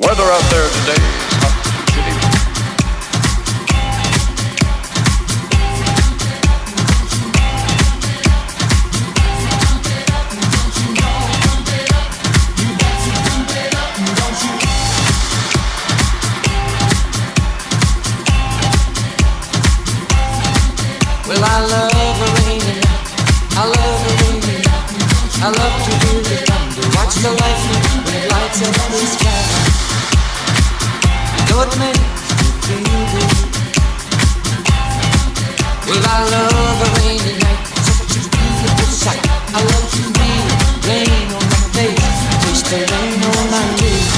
Weather out there today is hot and chilly. Well, I love a rainy night. I love a rainy night. I love to hear the thunder, watch the lightning when it lights up the sky. You know it makes me feel good. Well, I love a rainy night, such a beautiful sight. I love to feel rain on my face, taste the rain on my lips.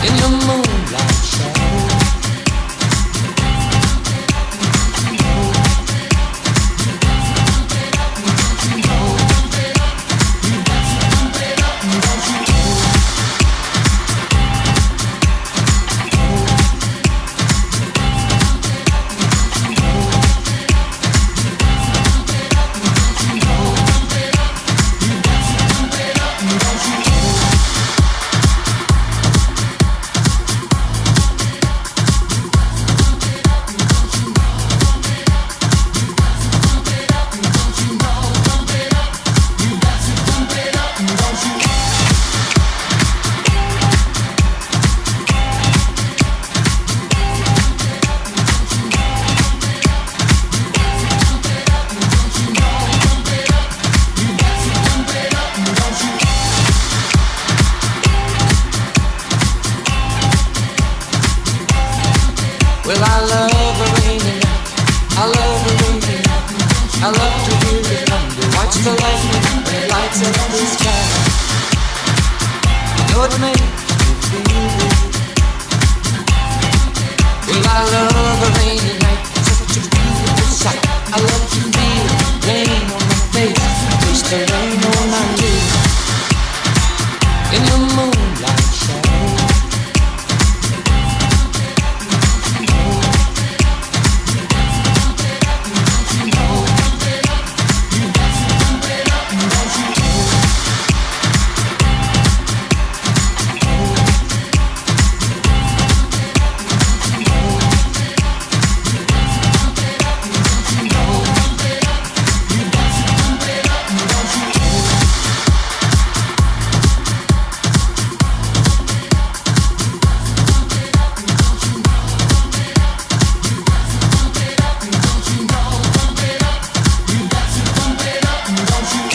In the moonlight shadow. Well, I love a rainy night. I love a rainy night. I love to hear the thunder, watch the lightning when it lights up the sky. You know what I mean?